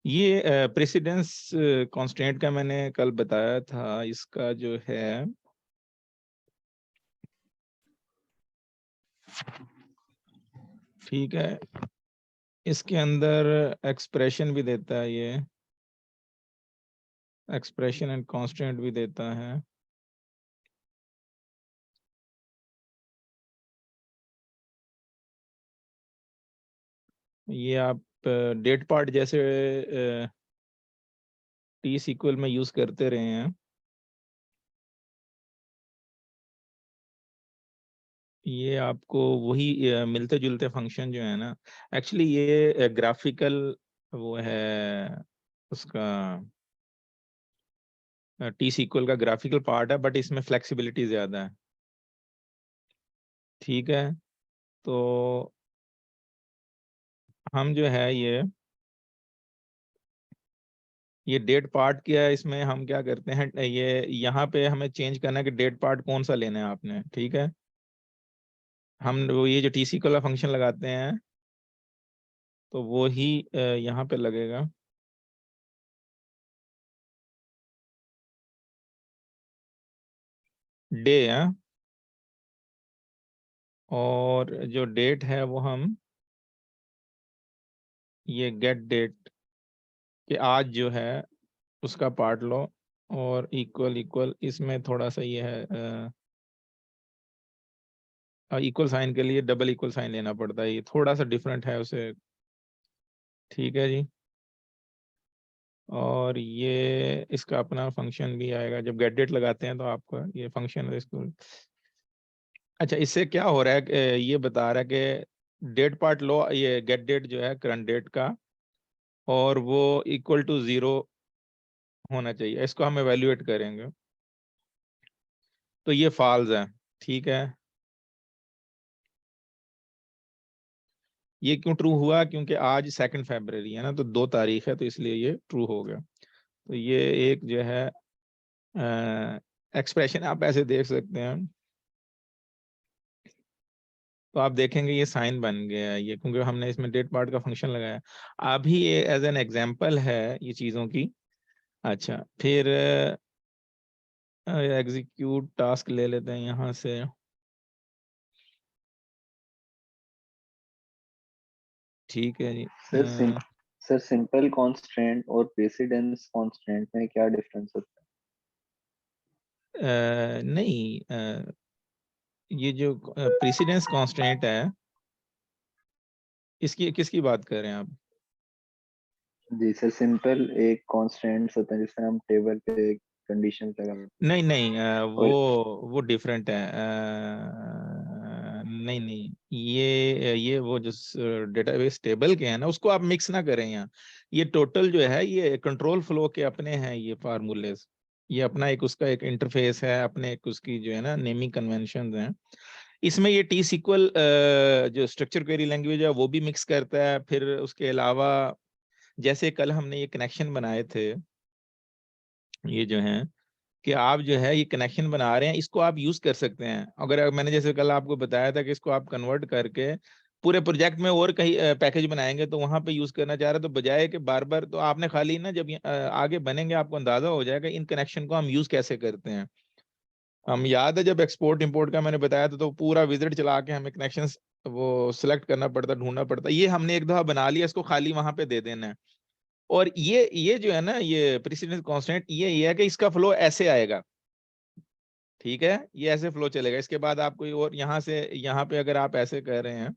ये precedence constant का मैंने कल बताया था। इसका जो है ठीक है, इसके अंदर एक्सप्रेशन भी देता है, ये एक्सप्रेशन एंड कांस्टेंट भी देता है। ये आप डेट पार्ट जैसे टी सीक्वल में यूज करते रहे हैं। ये आपको वही मिलते जुलते फंक्शन जो है ना, एक्चुअली ये ग्राफिकल वो है उसका, टी सीक्वल का ग्राफिकल पार्ट है, बट इसमें फ्लेक्सिबिलिटी ज्यादा है। ठीक है, तो हम जो है ये डेट पार्ट किया है, इसमें हम क्या करते हैं, ये यहाँ पे हमें चेंज करना है कि डेट पार्ट कौन सा लेना है आपने। ठीक है, हम वो ये जो टी सीक्वल का फंक्शन लगाते हैं तो वो ही यहाँ पे लगेगा। डे है, और जो डेट है वो हम ये गेट डेट कि आज जो है उसका पार्ट लो, और इक्वल इक्वल इसमें थोड़ा सा ये है, इक्वल साइन के लिए डबल इक्वल साइन लेना पड़ता है, ये थोड़ा सा डिफरेंट है उसे। ठीक है जी, और ये इसका अपना फंक्शन भी आएगा, जब गेट डेट लगाते हैं तो आपका ये फंक्शन है इसको। अच्छा, इससे क्या हो रहा है कि ये बता रहा है कि डेट पार्ट लो, ये गेट डेट जो है करंट डेट का, और वो इक्वल टू 0 होना चाहिए, इसको हम एवेल्युएट करेंगे। तो ये फॉल्स है। ठीक है, ये क्यों ट्रू हुआ, क्योंकि आज 2 फरवरी है ना, तो 2 तारीख है, तो इसलिए ये ट्रू हो गया। तो ये एक जो है एक्सप्रेशन आप ऐसे देख सकते हैं। तो आप देखेंगे ये साइन बन गया है, ये क्योंकि हमने इसमें डेट पार्ट का फंक्शन लगाया। अभी ये एज एन एग्जांपल है ये चीज़ों की। अच्छा, फिर एग्जीक्यूट टास्क ले लेते हैं यहाँ से। ठीक है जी। सर सर सिंपल कांस्टेंट और प्रेसिडेंस कांस्टेंट में क्या डिफरेंस होता नहीं, ये जो प्रेसिडेंस कांस्टेंट है, इसकी किसकी बात कर रहे हैं आप? है? जी सर, सिंपल एक कांस्टेंट होता है जिसमें हम टेबल पे कंडीशन लगाते हैं। नहीं नहीं, और वो डिफरेंट है। नहीं नहीं, ये वो जो डेटाबेस टेबल के हैं ना, उसको आप मिक्स ना करें यहाँ। ये टोटल जो है ये कंट्रोल फ्लो के अपने हैं ये फार्मूलेज। ये अपना एक उसका एक इंटरफेस है, अपने एक उसकी जो है ना नेमिंग कन्वेंशन हैं। इसमें ये टी सीक्वल जो स्ट्रक्चर क्वेरी लैंग्वेज है वो भी मिक्स करता है। फिर उसके अलावा जैसे कल हमने ये कनेक्शन बनाए थे, ये जो है कि आप जो है ये कनेक्शन बना रहे हैं, इसको आप यूज कर सकते हैं। अगर मैंने जैसे कल आपको बताया था कि इसको आप कन्वर्ट करके पूरे प्रोजेक्ट में और कहीं पैकेज बनाएंगे तो वहां पे यूज करना चाह रहे, तो बजाय कि बार बार, तो आपने खाली ना जब आगे बनेंगे आपको अंदाजा हो जाएगा इन कनेक्शन को हम यूज कैसे करते हैं। हम याद है जब एक्सपोर्ट इंपोर्ट का मैंने बताया था, तो पूरा विजिट चला के हमें कनेक्शन वो सिलेक्ट करना पड़ता, ढूंढना पड़ता। ये हमने एक दफा बना लिया, इसको खाली वहां पे दे देना है। और ये जो है ना, ये प्रेसिडेंस कांस्टेंट, ये है कि इसका फ्लो ऐसे आएगा। ठीक है, ये ऐसे फ्लो चलेगा। इसके बाद आप कोई और यहाँ से यहाँ पे अगर आप ऐसे कर रहे हैं,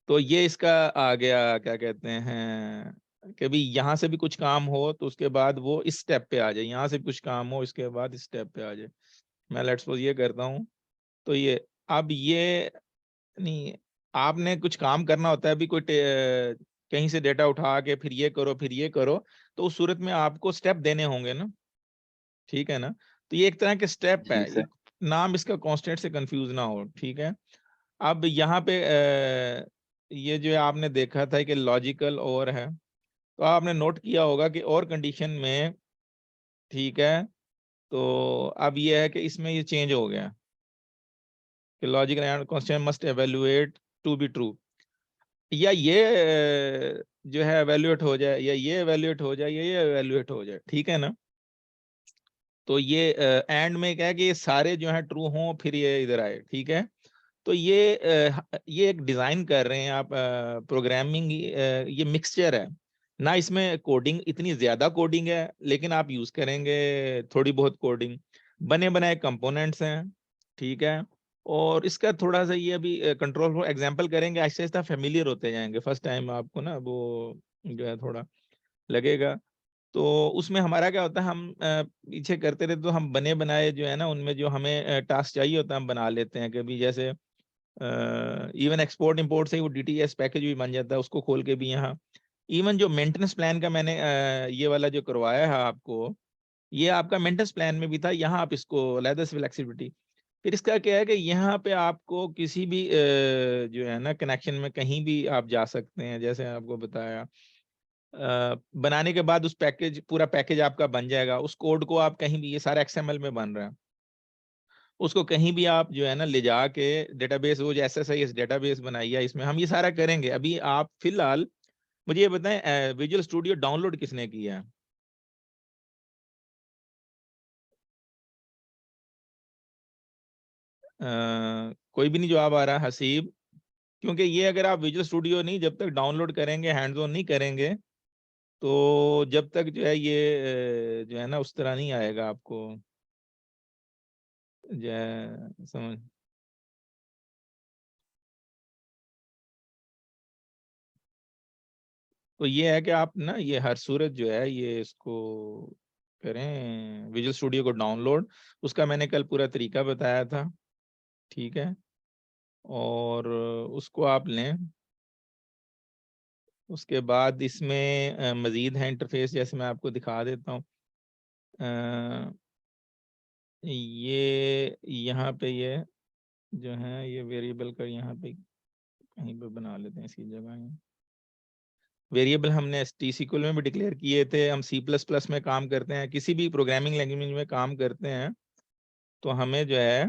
तो ये इसका आ गया क्या कहते हैं कि भी यहाँ से भी कुछ काम हो तो उसके बाद वो इस स्टेप पे आ जाए, यहाँ से भी कुछ काम हो इसके बाद इस स्टेप पे आ जाए। मैं लेट्स सपोज ये करता हूँ, तो ये अब ये नहीं, आपने कुछ काम करना होता है, अभी कोई कहीं से डेटा उठा के फिर ये करो फिर ये करो, तो उस सूरत में आपको स्टेप देने होंगे ना। ठीक है ना, तो ये एक तरह के स्टेप है, जी सर। एक नाम इसका कांस्टेंट से कंफ्यूज ना हो। ठीक है, अब यहाँ पे ये जो आपने देखा था कि लॉजिकल और है, तो आपने नोट किया होगा कि और कंडीशन में, ठीक है, तो अब ये है कि इसमें ये चेंज हो गया कि logical and constant must evaluate to be true. या ये जो है एवेल्युएट हो जाए, या ये एवेल्युएट हो जाए, या ये एवेल्युएट हो जाए, ठीक है ना। तो ये एंड में क्या है कि ये सारे जो है ट्रू हों फिर ये इधर आए, ठीक है। तो ये एक डिजाइन कर रहे हैं आप, प्रोग्रामिंग, ये मिक्सचर है ना, इसमें कोडिंग इतनी ज्यादा कोडिंग है, लेकिन आप यूज करेंगे थोड़ी बहुत कोडिंग, बने बनाए कंपोनेंट्स हैं, ठीक है। और इसका थोड़ा सा ये अभी कंट्रोल एग्जांपल करेंगे, आहिस्ता आहिस्ता फेमिलियर होते जाएंगे, फर्स्ट टाइम आपको ना वो जो है थोड़ा लगेगा। तो उसमें हमारा क्या होता है, हम पीछे करते रहते, तो हम बने बनाए जो है ना, उनमें जो हमें टास्क चाहिए होता है हम बना लेते हैं, कभी जैसे इवन एक्सपोर्ट इंपोर्ट से वो डीटीएस पैकेज भी बन जाता है, उसको खोल के भी यहाँ। इवन जो मेंटेनेंस प्लान का मैंने ये वाला जो करवाया है आपको, ये आपका मेंटेनेंस प्लान में भी था, यहाँ आप इसको लेदर फ्लेक्सिबिलिटी। फिर इसका क्या है कि यहाँ पे आपको किसी भी जो है ना कनेक्शन में कहीं भी आप जा सकते हैं, जैसे आपको बताया, बनाने के बाद उस पैकेज, पूरा पैकेज आपका बन जाएगा, उस कोड को आप कहीं भी, ये सारा एक्सएमएल में बन रहा है, उसको कहीं भी आप जो है ना ले जाके डेटाबेस, वो जो एसएसआईएस डेटाबेस बनाई है, इसमें हम ये सारा करेंगे। अभी आप फिलहाल मुझे ये बताएं, विजुअल स्टूडियो डाउनलोड किसने किया है? कोई भी नहीं जवाब आ रहा, हसीब। क्योंकि ये अगर आप विजुअल स्टूडियो नहीं जब तक डाउनलोड करेंगे, हैंड्स ऑन नहीं करेंगे, तो जब तक जो है ये जो है ना उस तरह नहीं आएगा आपको, जो है समझ। तो ये है कि आप ना ये हर सूरत जो है ये इसको करें, विजुअल स्टूडियो को डाउनलोड, उसका मैंने कल पूरा तरीका बताया था, ठीक है। और उसको आप लें, उसके बाद इसमें मजीद है इंटरफेस, जैसे मैं आपको दिखा देता हूँ। ये यहाँ पे ये जो है ये वेरिएबल का यहाँ पे कहीं पे बना लेते हैं इसकी जगह। वेरिएबल हमने टी सीक्वल में भी डिक्लेयर किए थे, हम सी प्लस प्लस में काम करते हैं, किसी भी प्रोग्रामिंग लैंग्वेज में काम करते हैं, तो हमें जो है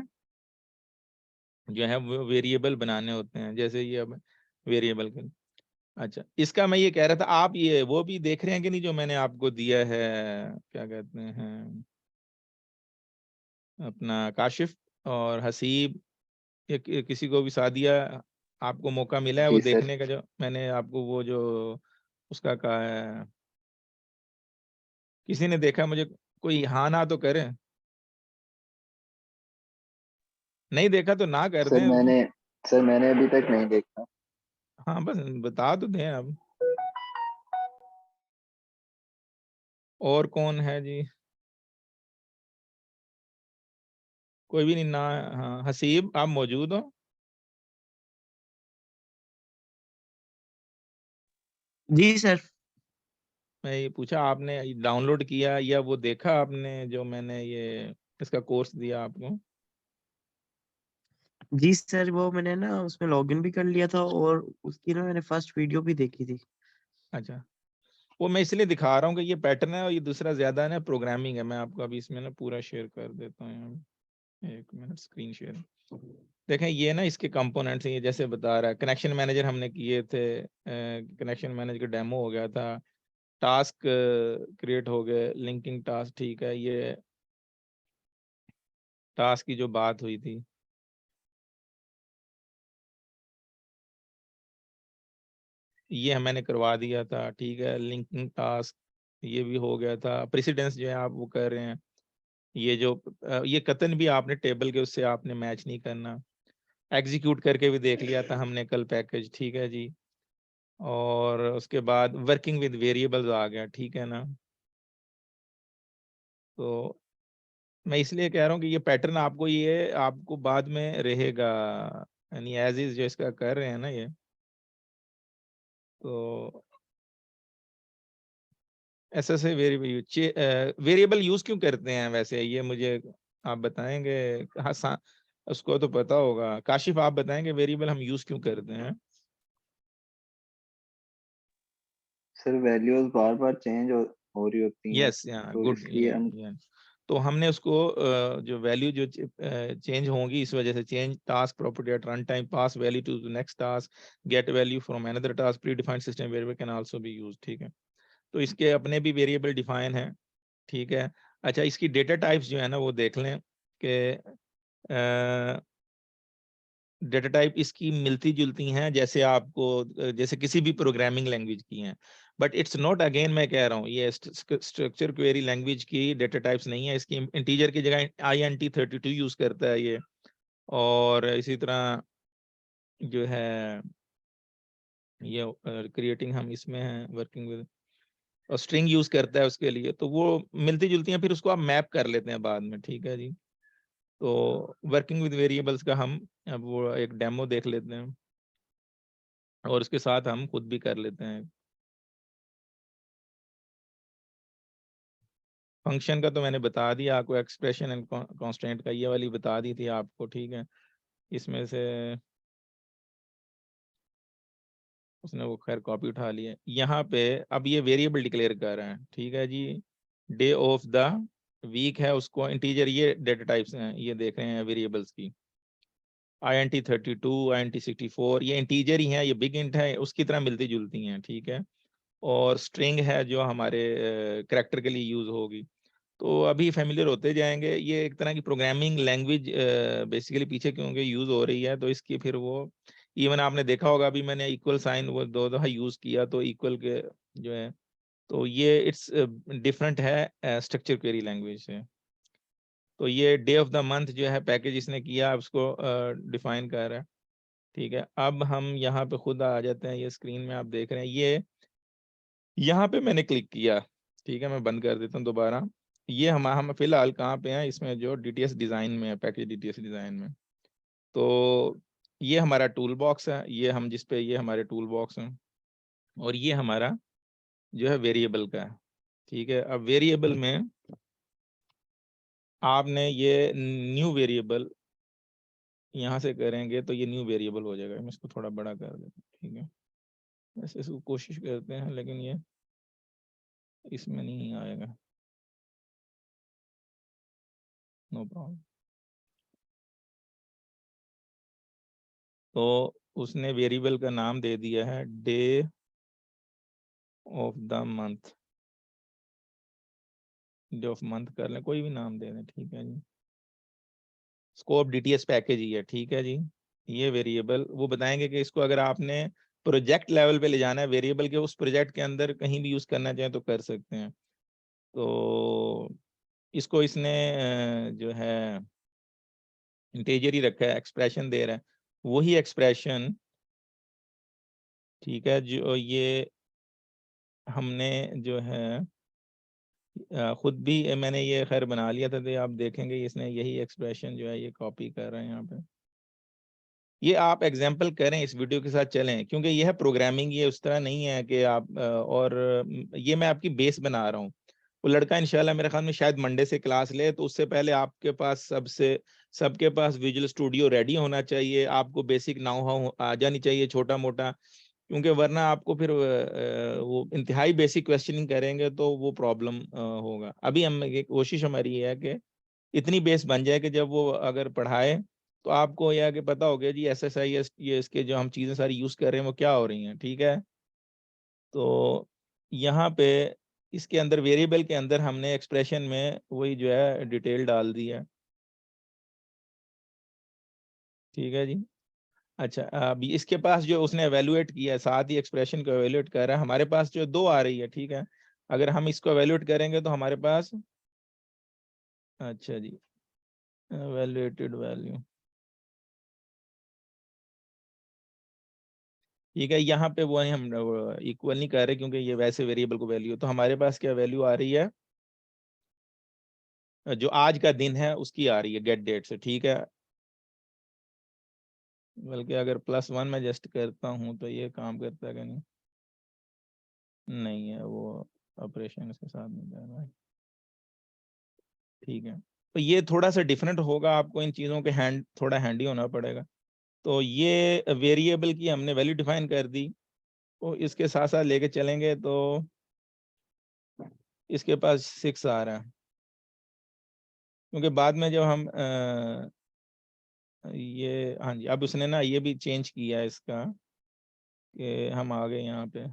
वो वेरिएबल बनाने होते हैं, जैसे ये अब वेरिएबल के। अच्छा, इसका मैं ये कह रहा था, आप ये वो भी देख रहे हैं कि नहीं जो मैंने आपको दिया है, क्या कहते हैं अपना, काशिफ और हसीब, या किसी को भी सादिया, आपको मौका मिला है वो जी सर। देखने का, जो मैंने आपको वो जो उसका कहा है, किसी ने देखा? मुझे कोई हाँ ना तो करे, नहीं देखा तो ना कर सर दें। मैंने सर मैंने अभी तक नहीं देखा। हाँ बस बता तो दें अब। और कौन है जी? कोई भी नहीं ना? हाँ हसीब, आप मौजूद हो? जी सर। मैं ये पूछा, आपने डाउनलोड किया या वो देखा आपने जो मैंने ये इसका कोर्स दिया आपको? जी सर, वो मैंने ना उसमें लॉगिन भी कर लिया था और उसकी ना मैंने फर्स्ट वीडियो भी देखी थी। अच्छा, वो मैं इसलिए दिखा रहा हूँ कि ये पैटर्न है, और ये दूसरा ज्यादा है ना प्रोग्रामिंग है। मैं आपको अभी इसमें ना पूरा शेयर कर देता हूँ यहाँ। एक मिनट, स्क्रीन शेयर। देखें ये ना इसके कंपोनेंट्स हैं, ये जैसे बता रहा है, कनेक्शन मैनेजर हमने किए थे, कनेक्शन मैनेजर का डेमो हो गया था, टास्क क्रिएट हो गए, लिंकिंग टास्क, ठीक है। ये टास्क की जो बात हुई थी, ये मैंने करवा दिया था, ठीक है। लिंकिंग टास्क ये भी हो गया था, प्रेसिडेंस जो है आप वो कर रहे हैं, ये जो ये कतन भी आपने टेबल के उससे आपने मैच नहीं करना, एग्जीक्यूट करके भी देख लिया था हमने कल पैकेज, ठीक है जी। और उसके बाद वर्किंग विद वेरिएबल्स आ गया, ठीक है ना। तो मैं इसलिए कह रहा हूँ कि ये पैटर्न आपको, ये आपको बाद में रहेगा, यानी एज इज जो इसका कर रहे हैं ना ये, तो ऐसा से वेरिएबल यूज क्यों करते हैं वैसे, ये मुझे आप बताएंगे? हाँ उसको तो पता होगा, काशिफ आप बताएंगे वेरिएबल हम यूज क्यों करते हैं? सर वैल्यूज बार बार चेंज हो रही होती हैं, यस, या तो गुड, इसलिए हम। तो हमने उसको जो वैल्यू जो चेंज होंगी इस वजह से change task property at run time, pass value to the next task, get value from another task, predefined system variable can also be used. ठीक है, तो इसके अपने भी वेरिएबल डिफाइन है। ठीक है, अच्छा इसकी डेटा टाइप्स जो है ना वो देख लें कि डेटा टाइप इसकी मिलती जुलती हैं जैसे आपको जैसे किसी भी प्रोग्रामिंग लैंग्वेज की हैं, बट इट्स नॉट, अगेन मैं कह रहा हूँ ये स्ट्रक्चर क्वेरी लैंग्वेज की डेटा टाइप्स नहीं है। इसकी इंटीजर की जगह INT32 यूज करता है ये, और इसी तरह जो है ये क्रिएटिंग हम इसमें हैं वर्किंग विद, और स्ट्रिंग यूज करता है उसके लिए, तो वो मिलती जुलती हैं, फिर उसको आप मैप कर लेते हैं बाद में। ठीक है जी, तो वर्किंग विद वेरिएबल्स का हम अब वो एक डेमो देख लेते हैं और उसके साथ हम खुद भी कर लेते हैं। फंक्शन का तो मैंने बता दिया आपको, एक्सप्रेशन एंड कांस्टेंट का ये वाली बता दी थी आपको। ठीक है, इसमें से उसने वो खैर कॉपी उठा ली है। यहाँ पे अब ये वेरिएबल डिक्लेयर कर रहे हैं। ठीक है जी, डे ऑफ द वीक है, उसको इंटीजर, ये डेटा टाइप्स हैं, ये देख रहे हैं वेरिएबल्स की। INT32, INT64 ये इंटीजर ही हैं, ये बिग इंट है, उसकी तरह मिलती जुलती हैं। ठीक है, और स्ट्रिंग है जो हमारे करैक्टर के लिए यूज होगी। तो अभी फेमिलियर होते जाएंगे, ये एक तरह की प्रोग्रामिंग लैंग्वेज बेसिकली पीछे क्योंकि यूज हो रही है, तो इसकी फिर वो इवन आपने देखा होगा, अभी मैंने इक्वल साइन वो 2 दफा यूज किया, तो इक्वल के जो है, तो ये इट्स डिफरेंट है स्ट्रक्चर क्वेरी लैंग्वेज से। तो ये डे ऑफ द मंथ जो है पैकेज इसने किया, उसको डिफाइन कर रहा है। ठीक है, अब हम यहाँ पे खुद आ जाते हैं, ये स्क्रीन में आप देख रहे हैं, ये यहाँ पे मैंने क्लिक किया। ठीक है, मैं बंद कर देता हूँ दोबारा। ये हम फिलहाल कहाँ पे हैं, इसमें जो DTS डिज़ाइन में है, पैकेज DTS डिज़ाइन में। तो ये हमारा टूल बॉक्स है, ये हम जिस पे, ये हमारे टूल बॉक्स हैं, और ये हमारा जो है वेरिएबल का है। ठीक है, अब वेरिएबल में आपने ये न्यू वेरिएबल यहाँ से करेंगे तो ये न्यू वेरिएबल हो जाएगा। मैं इसको थोड़ा बड़ा कर देता हूँ। ठीक है, वैसे इसको कोशिश करते हैं, लेकिन ये इसमें नहीं आएगा। No problem. तो उसने वेरिएबल का नाम दे दिया है day of the month, day of month कर लें, कोई भी नाम दे दें। ठीक है जी, स्कोप DTS पैकेज ही है। ठीक है जी, ये वेरिएबल वो बताएंगे कि इसको अगर आपने प्रोजेक्ट लेवल पे ले जाना है, वेरिएबल के उस प्रोजेक्ट के अंदर कहीं भी यूज करना चाहें तो कर सकते हैं। तो इसको इसने जो है इंटीजर ही रखा है, एक्सप्रेशन दे रहा है, वही एक्सप्रेशन। ठीक है, जो ये हमने जो है खुद भी मैंने ये खैर बना लिया था, तो आप देखेंगे इसने यही एक्सप्रेशन जो है ये कॉपी कर रहे हैं यहाँ पे। ये आप एग्जाम्पल करें, इस वीडियो के साथ चलें, क्योंकि यह है प्रोग्रामिंग, ये उस तरह नहीं है कि आप और ये मैं आपकी बेस बना रहा हूँ। वो लड़का इंशाल्लाह मेरे ख्याल में शायद मंडे से क्लास ले, तो उससे पहले आपके पास सबके पास विजुअल स्टूडियो रेडी होना चाहिए, आपको बेसिक नाउ हाउ आ जानी चाहिए छोटा मोटा, क्योंकि वरना आपको फिर वो इंतहाई बेसिक क्वेश्चनिंग करेंगे तो वो प्रॉब्लम होगा। अभी हम कोशिश हमारी ये है कि इतनी बेस बन जाए कि जब वो अगर पढ़ाए तो आपको यह कि पता हो गया जी SSIS ये इसके जो हम चीज़ें सारी यूज़ कर रहे हैं वो क्या हो रही हैं। ठीक है, तो यहाँ पे इसके अंदर वेरिएबल के अंदर हमने एक्सप्रेशन में वही जो है डिटेल डाल दी है। ठीक है जी, अच्छा अभी इसके पास जो उसने एवेलुएट किया है, साथ ही एक्सप्रेशन को एवेलुएट कर रहा है, हमारे पास जो 2 आ रही है। ठीक है, अगर हम इसको एवेलुएट करेंगे तो हमारे पास, अच्छा जी, एवेलुएटेड वैल्यू, ठीक है, यहाँ पे वो हम इक्वल नहीं कर रहे क्योंकि ये वैसे वेरिएबल को वैल्यू, तो हमारे पास क्या वैल्यू आ रही है, जो आज का दिन है उसकी आ रही है गेट डेट से। ठीक है, बल्कि अगर +1 मैं जस्ट करता हूँ तो ये काम करता है कि नहीं, नहीं है वो ऑपरेशन इसके साथ नहीं कर रहा है। ठीक है, तो ये थोड़ा सा डिफरेंट होगा, आपको इन चीज़ों के थोड़ा हैंडी होना पड़ेगा। तो ये वेरिएबल की हमने वैल्यू डिफाइन कर दी, तो इसके साथ साथ लेके चलेंगे तो इसके पास 6 आ रहा है। क्योंकि बाद में जब हम ये, हाँ जी, अब उसने ना ये भी चेंज किया है इसका, कि हम आ गए यहाँ पे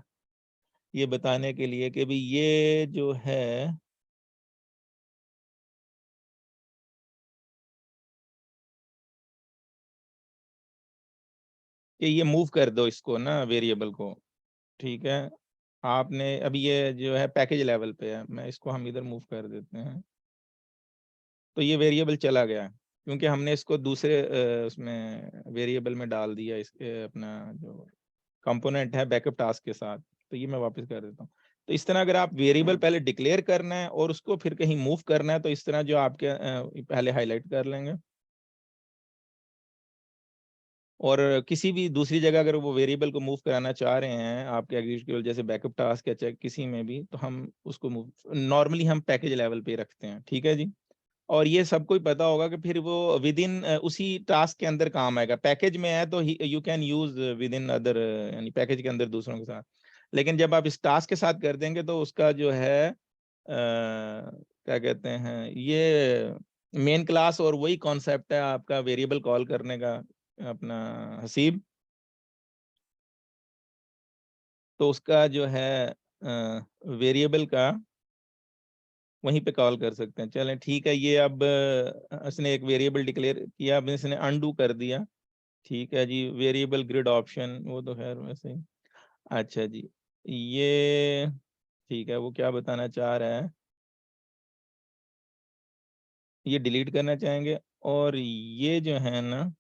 ये बताने के लिए कि भी ये जो है कि ये मूव कर दो इसको ना वेरिएबल को, ठीक है। आपने अभी ये जो है पैकेज लेवल पे है, मैं इसको हम इधर मूव कर देते हैं, तो ये वेरिएबल चला गया क्योंकि हमने इसको दूसरे उसमें वेरिएबल में डाल दिया, इसके अपना जो कंपोनेंट है बैकअप टास्क के साथ। तो ये मैं वापस कर देता हूँ। तो इस तरह अगर आप वेरिएबल पहले डिक्लेयर करना है और उसको फिर कहीं मूव करना है, तो इस तरह जो आपके पहले हाईलाइट कर लेंगे, और किसी भी दूसरी जगह अगर वो वेरिएबल को मूव कराना चाह रहे हैं आपके एग्जीक्यूटिव जैसे बैकअप टास्क या चाहे किसी में भी, तो हम उसको मूव नॉर्मली हम पैकेज लेवल पे रखते हैं, ठीक है जी। और ये सबको ही पता होगा कि फिर वो विद इन उसी टास्क के अंदर काम आएगा। पैकेज में है तो you can use with in other, यानी पैकेज के अंदर दूसरों के साथ। लेकिन जब आप इस टास्क के साथ कर देंगे तो उसका जो है क्या कहते हैं, ये मेन क्लास और वही कॉन्सेप्ट है आपका वेरिएबल कॉल करने का अपना हसीब। तो उसका जो है वेरिएबल का वहीं पे कॉल कर सकते हैं। चलें ठीक है, ये अब इसने एक वेरिएबल डिक्लेयर किया, अब इसने अनडू कर दिया, ठीक है जी। वेरिएबल ग्रिड ऑप्शन वो तो खैर वैसे ही, अच्छा जी। ये ठीक है, वो क्या बताना चाह रहा है, ये डिलीट करना चाहेंगे। और ये जो है ना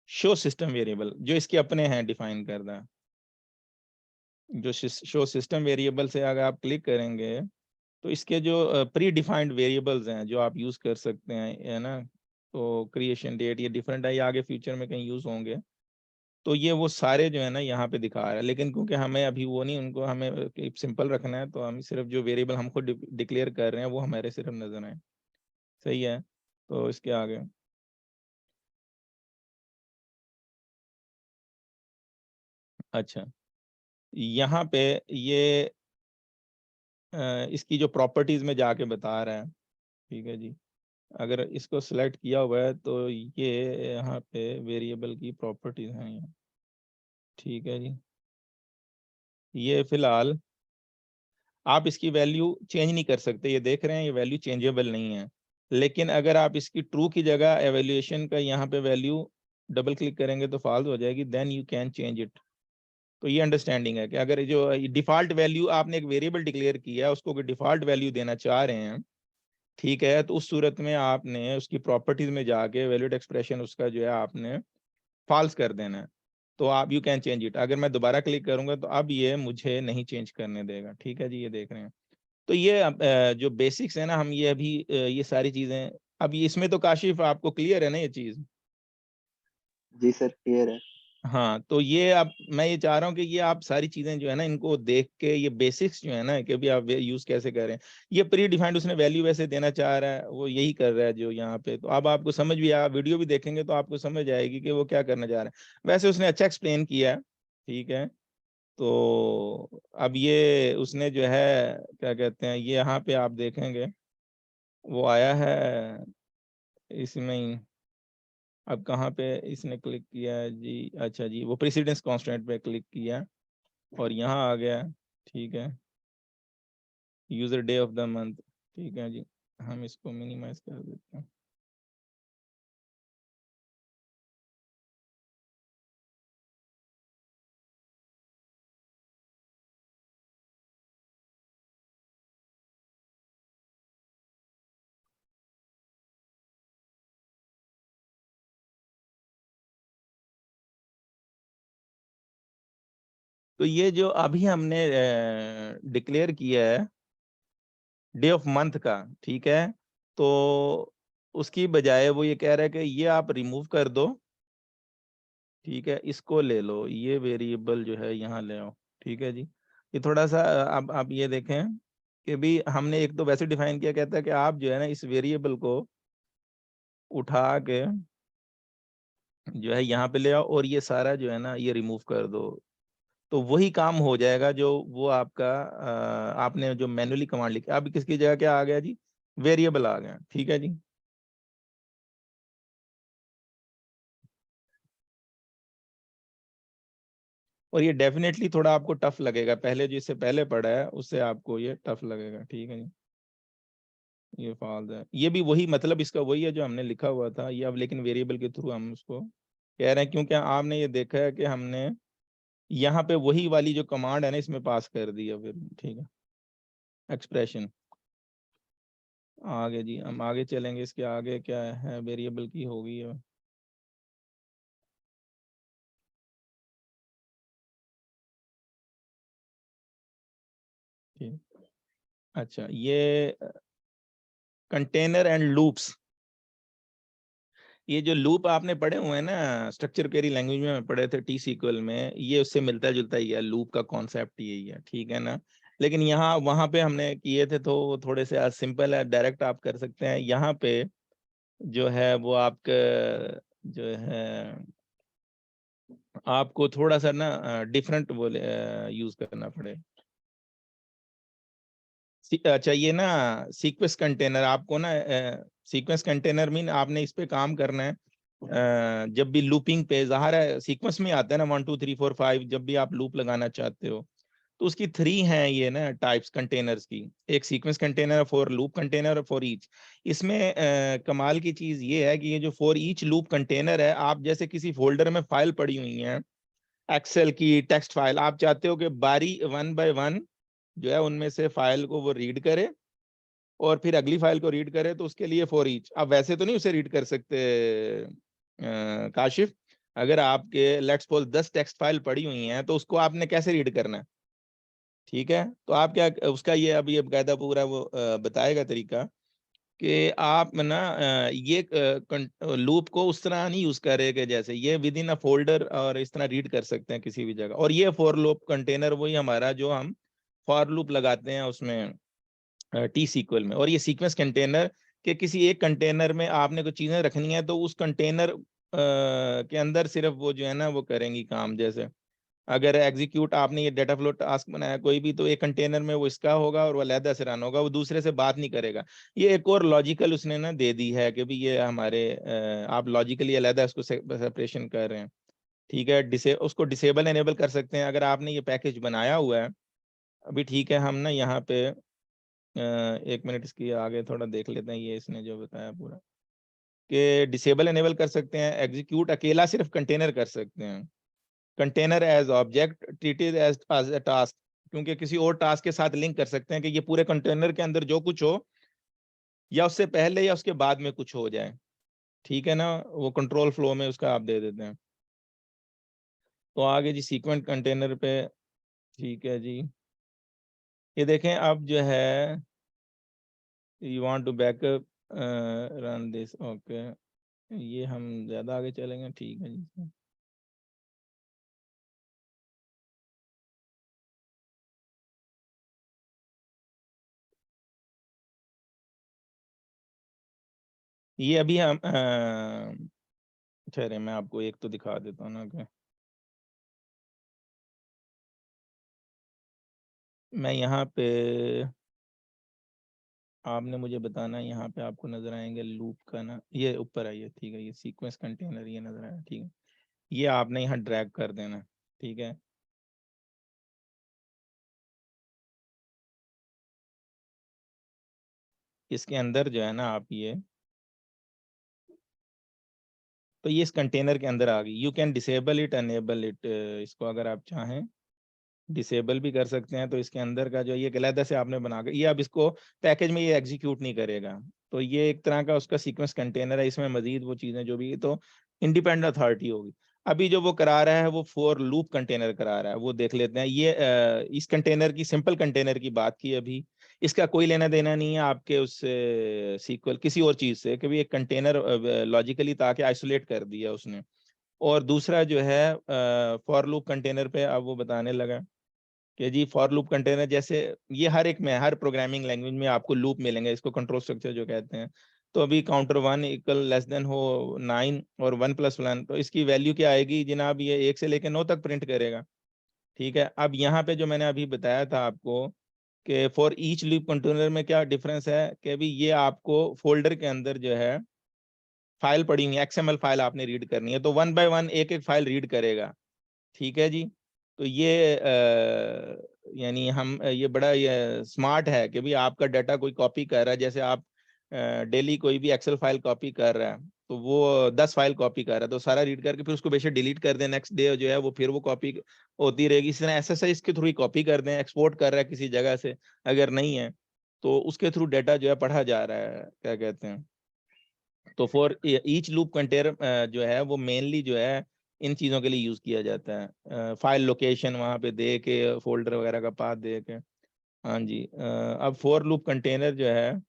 शो सिस्टम वेरिएबल जो इसके अपने हैं डिफाइन करना, जो शो सिस्टम वेरिएबल से अगर आप क्लिक करेंगे तो इसके जो प्री डिफाइंड वेरिएबल्स हैं जो आप यूज कर सकते हैं, है ना। तो क्रिएशन डेट ये डिफरेंट है, ये आगे फ्यूचर में कहीं यूज होंगे। तो ये वो सारे जो है ना यहाँ पे दिखा रहा है, लेकिन क्योंकि हमें अभी वो नहीं, उनको हमें सिंपल रखना है, तो हम सिर्फ जो वेरिएबल हम खुद डिक्लेयर कर रहे हैं वो हमारे सिर्फ नजर आए। सही है, तो इसके आगे अच्छा, यहाँ पे ये इसकी जो प्रॉपर्टीज में जाके बता रहा है, ठीक है जी। अगर इसको सिलेक्ट किया हुआ है तो ये यहाँ पे वेरिएबल की प्रॉपर्टीज हैं यहाँ, ठीक है जी। ये फिलहाल आप इसकी वैल्यू चेंज नहीं कर सकते, ये देख रहे हैं ये वैल्यू चेंजेबल नहीं है। लेकिन अगर आप इसकी ट्रू की जगह एवेल्यूएशन का यहाँ पे वैल्यू डबल क्लिक करेंगे तो फॉल्स हो जाएगी, then you can change it. तो ये अंडरस्टैंडिंग है कि अगर जो डिफॉल्ट वैल्यू आपने एक वेरिएबल डिक्लेयर किया है उसको डिफॉल्ट वैल्यू देना चाह रहे हैं, ठीक है, तो उस सूरत में आपने उसकी प्रॉपर्टीज में जाके वैल्यूड एक्सप्रेशन उसका जो है आपने फॉल्स कर देना है। तो आप यू कैन चेंज इट। अगर मैं दोबारा क्लिक करूंगा तो अब ये मुझे नहीं चेंज करने देगा, ठीक है जी, ये देख रहे हैं। तो ये जो बेसिक्स है ना, हम ये अभी ये सारी चीजें अब इसमें तो काशिफ आपको क्लियर है ना ये चीज। जी सर क्लियर है। हाँ, तो ये अब मैं ये चाह रहा हूँ कि ये आप सारी चीजें जो है ना इनको देख के ये बेसिक्स जो है ना कि भी आप यूज कैसे करें। ये प्री डिफाइंड उसने वैल्यू वैसे देना चाह रहा है, वो यही कर रहा है जो यहाँ पे। तो अब आपको समझ भी आया, वीडियो भी देखेंगे तो आपको समझ आएगी कि वो क्या करना चाह रहा है। वैसे उसने अच्छा एक्सप्लेन किया है, ठीक है। तो अब ये उसने जो है क्या कहते हैं, ये यहाँ पे आप देखेंगे वो आया है इसमें ही। अब कहाँ पे इसने क्लिक किया है जी, अच्छा जी, वो प्रेसिडेंस कांस्टेंट पे क्लिक किया और यहाँ आ गया, ठीक है। User day of the month, ठीक है जी। हम इसको मिनिमाइज कर देते हैं। तो ये जो अभी हमने डिक्लेयर किया है डे ऑफ मंथ का, ठीक है, तो उसकी बजाय वो ये कह रहा है कि ये आप रिमूव कर दो, ठीक है, इसको ले लो, ये वेरिएबल जो है यहाँ ले आओ, ठीक है जी। ये थोड़ा सा अब आप ये देखें कि भी हमने एक तो वैसे डिफाइन किया, कहता है कि आप जो है ना इस वेरिएबल को उठा के जो है यहाँ पे ले आओ और ये सारा जो है ना ये रिमूव कर दो। तो वही काम हो जाएगा जो वो आपका आपने जो मैन्युअली कमांड लिखी। अब किसकी जगह क्या आ गया जी, वेरिएबल आ गया, ठीक है जी। और ये डेफिनेटली थोड़ा आपको टफ लगेगा, पहले जिससे पहले पढ़ा है उससे आपको ये टफ लगेगा, ठीक है जी। ये फाल्स है, ये भी वही मतलब इसका वही है जो हमने लिखा हुआ था ये, अब लेकिन वेरिएबल के थ्रू हम उसको कह रहे हैं, क्योंकि आपने ये देखा है कि हमने यहाँ पे वही वाली जो कमांड है ना इसमें पास कर दिया फिर, ठीक है, एक्सप्रेशन। आगे जी हम आगे चलेंगे, इसके आगे क्या है, वेरिएबल की होगी है। ठीक, अच्छा ये कंटेनर एंड लूप्स, ये जो लूप आपने पढ़े हुए हैं ना स्ट्रक्चर क्वेरी लैंग्वेज में पढ़े थे टी सीक्वल में, ये उससे मिलता जुलता ही है, लूप का कॉन्सेप्ट यही है, ठीक है ना। लेकिन यहाँ वहां पे हमने किए थे तो वो थोड़े से सिंपल है, डायरेक्ट आप कर सकते हैं। यहाँ पे जो है वो आपका जो है आपको थोड़ा सा ना डिफरेंट बोले यूज करना पड़ेगा। अच्छा ये ना सीक्वेंस कंटेनर आपको ना, सीक्वेंस कंटेनर मीन आपने इस पे काम करना है। जब भी लूपिंग पे ज़ाहिर है सीक्वेंस में आता है ना 1 2 3 4 5, जब भी आप लूप लगाना चाहते हो तो उसकी 3 हैं ये ना टाइप्स कंटेनर्स की, एक sequence container, for loop container, for each. इसमें कमाल की चीज ये है कि ये जो फॉर ईच लूप कंटेनर है, आप जैसे किसी फोल्डर में फाइल पड़ी हुई है एक्सेल की टेक्स्ट फाइल, आप चाहते हो कि बारी 1 बाय 1 जो है उनमें से फाइल को वो रीड करे और फिर अगली फाइल को रीड करे, तो उसके लिए फॉर ईच आप वैसे तो नहीं उसे रीड कर सकते काशिफ। अगर आपके लेट्स सपोज 10 टेक्स्ट फाइल पड़ी हुई हैं तो उसको आपने कैसे रीड करना है, ठीक है। तो आप क्या उसका ये अभी अब कायदा पूरा वो बताएगा तरीका कि आप ना ये लूप को उस तरह नहीं यूज करे कि जैसे ये विद इन अ फोल्डर और इस तरह रीड कर सकते हैं किसी भी जगह। और ये फॉर लूप कंटेनर वही हमारा जो हम फॉर लूप लगाते हैं उसमें टी सीक्वल में। और ये सीक्वेंस कंटेनर के किसी एक कंटेनर में आपने कुछ चीजें रखनी है तो उस कंटेनर के अंदर सिर्फ वो जो है ना वो करेंगी काम। जैसे अगर एग्जीक्यूट आपने ये डाटा फ्लो टास्क बनाया कोई भी, तो एक कंटेनर में वो इसका होगा और वो अलहदा से रन होगा, वो दूसरे से बात नहीं करेगा। ये एक और लॉजिकल उसने ना दे दी है कि भी ये हमारे आप लॉजिकली अलहदा उसको सेपरेशन कर रहे हैं, ठीक है। उसको डिसेबल एनेबल कर सकते हैं अगर आपने ये पैकेज बनाया हुआ है। अभी ठीक है हम ना यहाँ पे 1 मिनट इसकी आगे थोड़ा देख लेते हैं, ये इसने जो बताया पूरा कि डिसेबल एनेबल कर सकते हैं, एग्जीक्यूट अकेला सिर्फ कंटेनर कर सकते हैं, container as object treated as a task, क्योंकि किसी और टास्क के साथ लिंक कर सकते हैं कि ये पूरे कंटेनर के अंदर जो कुछ हो या उससे पहले या उसके बाद में कुछ हो जाए, ठीक है ना। वो कंट्रोल फ्लो में उसका आप दे देते हैं। तो आगे जी सीक्वेंट कंटेनर पे, ठीक है जी। ये देखें अब जो है you want to backup run this, okay. ये हम ज्यादा आगे चलेंगे, ठीक है जी। ये अभी हम ठहरे मैं आपको एक तो दिखा देता हूँ ना कि मैं यहाँ पे, आपने मुझे बताना है यहाँ पे आपको नजर आएंगे लूप का ना, ये ऊपर आइए, ठीक है। ये सीक्वेंस कंटेनर ये नजर आया, ठीक है। ये आपने यहाँ ड्रैग कर देना, ठीक है। इसके अंदर जो है ना आप ये, तो ये इस कंटेनर के अंदर आ गई। You can disable it enable it, इसको अगर आप चाहें डिसेबल भी कर सकते हैं। तो इसके अंदर का जो ये अलहदा से आपने बना कर, ये अब इसको पैकेज में ये एग्जीक्यूट नहीं करेगा। तो ये एक तरह का उसका सीक्वेंस कंटेनर है, इसमें मजीद वो चीजें जो भी, तो इंडिपेंडेंट अथॉरिटी होगी। अभी जो वो करा रहा है वो फॉर लूप कंटेनर करा रहा है, वो देख लेते हैं। ये इस कंटेनर की सिंपल कंटेनर की बात की अभी, इसका कोई लेना देना नहीं है आपके उस सीक्वल किसी और चीज से, कभी एक कंटेनर लॉजिकली ताकि आइसोलेट कर दिया उसने। और दूसरा जो है फॉर लूप कंटेनर पे अब वो बताने लगा कि जी फॉर लूप कंटेनर जैसे ये हर एक में, हर प्रोग्रामिंग लैंग्वेज में आपको लूप मिलेंगे, इसको कंट्रोल स्ट्रक्चर जो कहते हैं। तो अभी काउंटर 1 इक्वल लेस देन हो 9 और 1 + 1, तो इसकी वैल्यू क्या आएगी जनाब, ये 1 से लेकर 9 तक प्रिंट करेगा, ठीक है। अब यहाँ पे जो मैंने अभी बताया था आपको कि फॉर ईच लूप कंटेनर में क्या डिफरेंस है कि अभी ये आपको फोल्डर के अंदर जो है फाइल पड़ी हुई है, XML फाइल आपने रीड करनी है, तो 1 बाय 1 एक एक फाइल रीड करेगा, ठीक है जी। तो ये यानी हम ये बड़ा ये स्मार्ट है कि भाई आपका डाटा कोई कॉपी कर रहा है, जैसे आप डेली कोई भी एक्सेल फाइल कॉपी कर रहा है तो वो 10 फाइल कॉपी कर रहा है, तो सारा रीड करके फिर उसको बेशक डिलीट कर दें, नेक्स्ट डे जो है वो फिर वो कॉपी होती रहेगी। इस तरह एसएसएस के थ्रू ही कॉपी कर दें, एक्सपोर्ट कर रहा है किसी जगह से, अगर नहीं है तो उसके थ्रू डाटा जो है पढ़ा जा रहा है, क्या कहते हैं। तो फॉर ईच लूप कंटेनर जो है वो मेनली जो है इन चीज़ों के लिए यूज़ किया जाता है, फाइल लोकेशन वहाँ पे दे के, फोल्डर वगैरह का पाथ दे के। हाँ जी, अब फॉर लूप कंटेनर जो है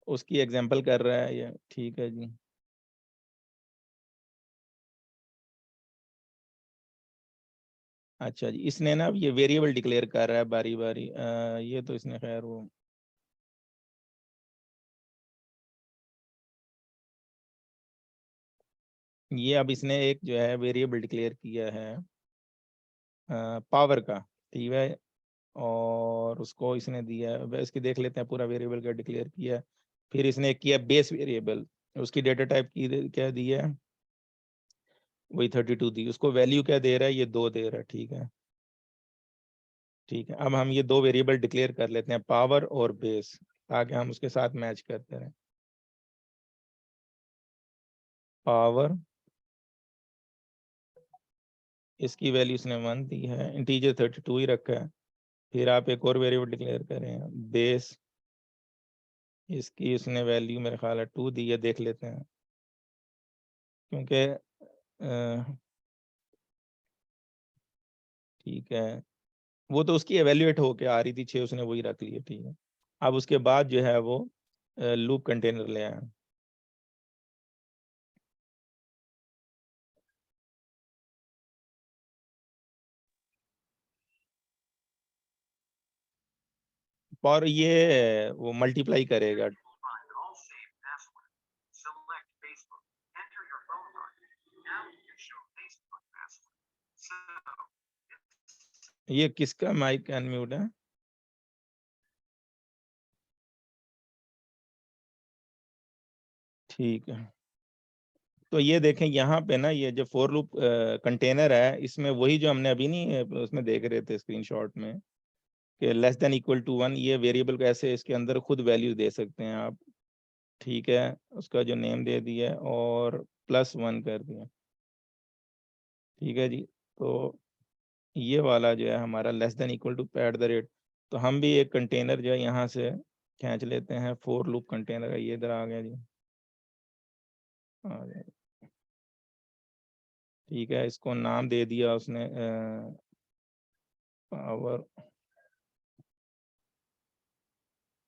उसकी एग्जांपल कर रहा है ये, ठीक है जी। अच्छा जी, इसने ना अब ये वेरिएबल डिक्लेयर कर रहा है बारी बारी, ये तो इसने खैर वो ये अब इसने एक जो है वेरिएबल डिक्लेयर किया है पावर का, ठीक है। और उसको इसने दिया है, अब इसकी देख लेते हैं पूरा वेरिएबल क्या डिक्लेयर किया है। फिर इसने किया बेस वेरिएबल, उसकी डेटा टाइप की क्या दी है, वही 32 दी। उसको वैल्यू क्या दे रहा है, ये 2 दे रहा है, ठीक है। ठीक है, अब हम ये 2 वेरिएबल डिक्लेयर कर लेते हैं, पावर और बेस, ताकि हम उसके साथ मैच करते रहें। पावर, इसकी वैल्यू इसने 1 दी है, इंटीजर 32 ही रखा है। फिर आप एक और वेरिएबल डिक्लेयर करें बेस, इसकी उसने वैल्यू मेरे ख्याल है 2 दी है, देख लेते हैं क्योंकि ठीक है, वो तो उसकी एवेल्युएट होके आ रही थी 6, उसने वही रख ली है, ठीक है। अब उसके बाद जो है वो लूप कंटेनर ले आए। और ये वो मल्टीप्लाई करेगा, ये किसका माइक अनम्यूट है? ठीक है, तो ये देखें यहाँ पे ना, ये जो फोर लूप कंटेनर है, इसमें वही जो हमने अभी नहीं उसमें देख रहे थे स्क्रीनशॉट में कि लेस देन इक्वल टू 1, ये वेरिएबल को ऐसे इसके अंदर खुद वैल्यू दे सकते हैं आप, ठीक है। उसका जो नेम दे दिया और +1 कर दिया, ठीक है जी। तो ये वाला जो है हमारा less than equal to at the rate, तो हम भी एक कंटेनर जो है यहाँ से खींच लेते हैं, फोर लूप कंटेनर का, ये इधर आ गया जी, आ गया। ठीक है, इसको नाम दे दिया उसने पावर,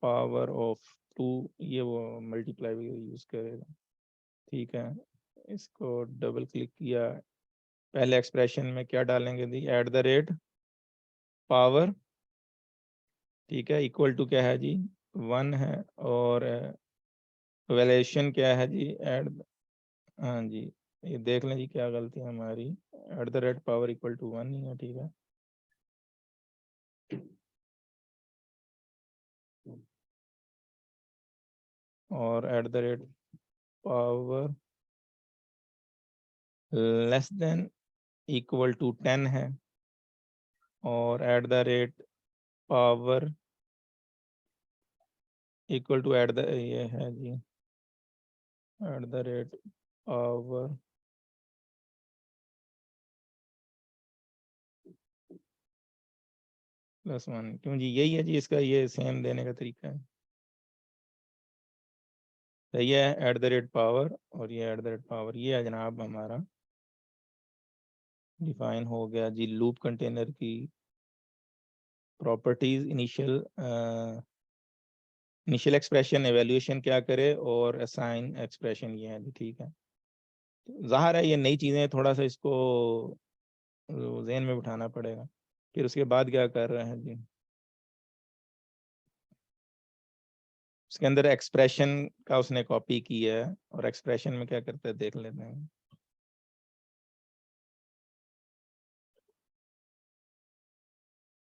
पावर ऑफ 2, ये वो मल्टीप्लाई भी यूज करेगा, ठीक है। इसको डबल क्लिक किया, पहले एक्सप्रेशन में क्या डालेंगे जी, एट द रेट पावर, ठीक है, इक्वल टू क्या है जी, 1 है। और वैल्यूएशन क्या है जी, एट, हाँ जी, ये देख लें जी क्या गलती है हमारी, at the rate power equal to 1 ही है, ठीक है। और at the rate power less than equal to 10 है। और at the rate power equal to at the, ये है जी, एट द रेट पावर +1, क्यों जी, यही है जी इसका, ये सेम देने का तरीका है, सही है। एट द रेट पावर और ये एट द रेट पावर, ये है जनाब हमारा डिफाइन हो गया जी लूप कंटेनर की प्रॉपर्टीज। इनिशियल एक्सप्रेशन एवेल्यूएशन क्या करे, और असाइन एक्सप्रेशन ये है जी, ठीक है। तो ज़ाहिर है ये नई चीज़ें, थोड़ा सा इसको ज़हन में बिठाना पड़ेगा। फिर उसके बाद क्या कर रहे हैं जी, उसके अंदर एक्सप्रेशन का उसने कॉपी किया है, और एक्सप्रेशन में क्या करते हैं देख लेते हैं।